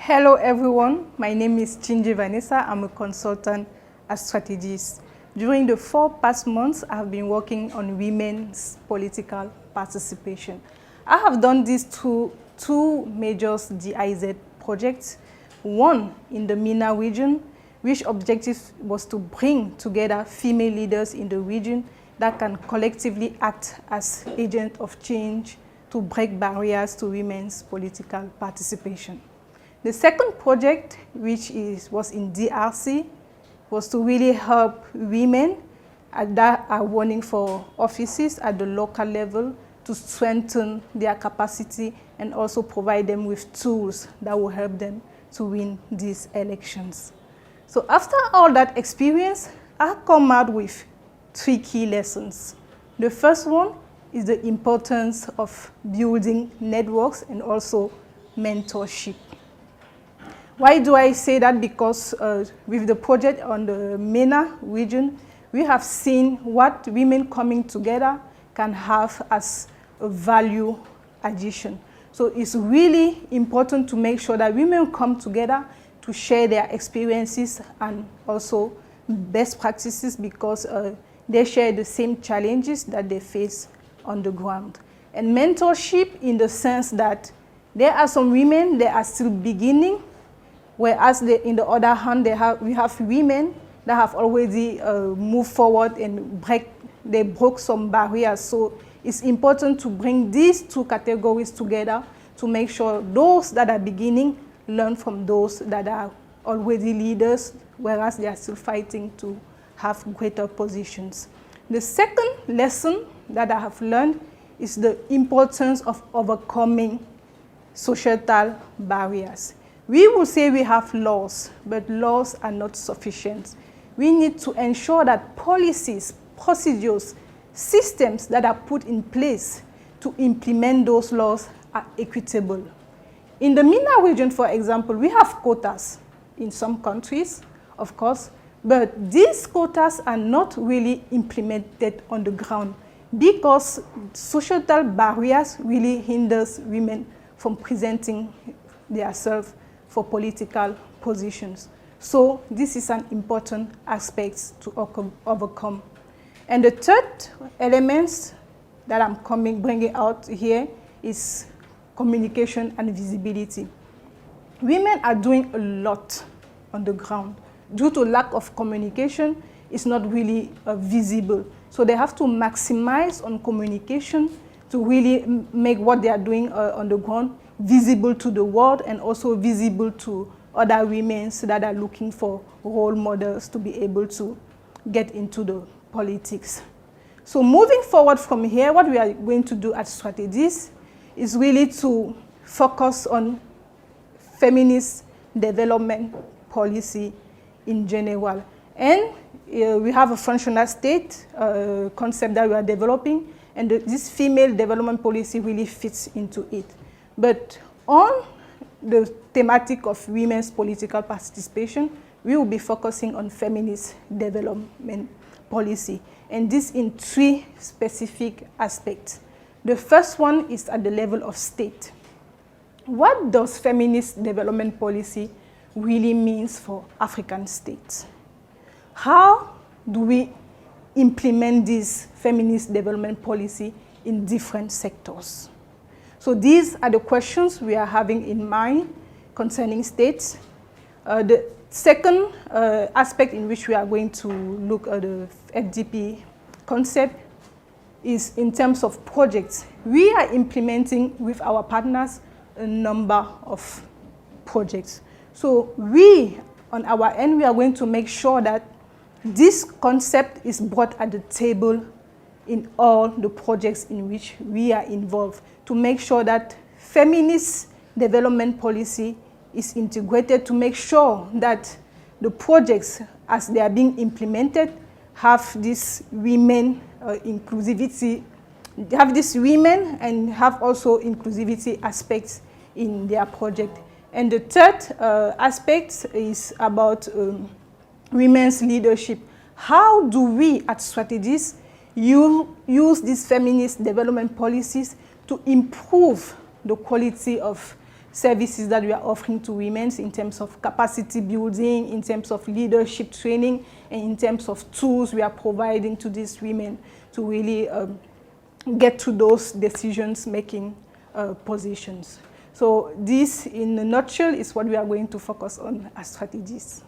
Hello everyone, my name is Tchindje Vanessa. I'm a consultant at Strategist. During the past 4 months, I've been working on women's political participation. I have done this through two major GIZ projects, one in the MENA region, which objective was to bring together female leaders in the region that can collectively act as agents of change to break barriers to women's political participation. The second project, which was in DRC, was to really help women that are running for offices at the local level to strengthen their capacity and also provide them with tools that will help them to win these elections. So after all that experience, I come out with 3 key lessons. The first one is the importance of building networks and also mentorship. Why do I say that? Because with the project on the MENA region, we have seen what women coming together can have as a value addition. So it's really important to make sure that women come together to share their experiences and also best practices, because they share the same challenges that they face on the ground. And mentorship in the sense that there are some women that are still beginning, whereas in the other hand, we have women that have already moved forward and they broke some barriers. So it's important to bring these two categories together to make sure those that are beginning learn from those that are already leaders, whereas they are still fighting to have greater positions. The second lesson that I have learned is the importance of overcoming societal barriers. We will say we have laws, but laws are not sufficient. We need to ensure that policies, procedures, systems that are put in place to implement those laws are equitable. In the MENA region, for example, we have quotas in some countries, of course, but these quotas are not really implemented on the ground because societal barriers really hinders women from presenting themselves for political positions. So this is an important aspect to overcome. And the third element that I'm bringing out here is communication and visibility. Women are doing a lot on the ground. Due to lack of communication, it's not really visible. So they have to maximize on communication to really make what they are doing on the ground visible to the world and also visible to other women that are looking for role models to be able to get into the politics. So moving forward from here, what we are going to do at Strategist is really to focus on feminist development policy in general. And we have a functional state concept that we are developing, and this female development policy really fits into it. But on the thematic of women's political participation, we will be focusing on feminist development policy, and this in 3 specific aspects. The first one is at the level of state. What does feminist development policy really mean for African states? How do we implement this feminist development policy in different sectors? So these are the questions we are having in mind concerning states. The second aspect in which we are going to look at the FDP concept is in terms of projects. We are implementing with our partners a number of projects. So we, on our end, we are going to make sure that this concept is brought at the table in all the projects in which we are involved, to make sure that feminist development policy is integrated, to make sure that the projects, as they are being implemented, have this women inclusivity, have this women and have also inclusivity aspects in their project. And the third aspect is about women's leadership. How do we at Strategist use these feminist development policies to improve the quality of services that we are offering to women in terms of capacity building, in terms of leadership training, and in terms of tools we are providing to these women to really get to those decisions-making positions. So this, in a nutshell, is what we are going to focus on as strategies.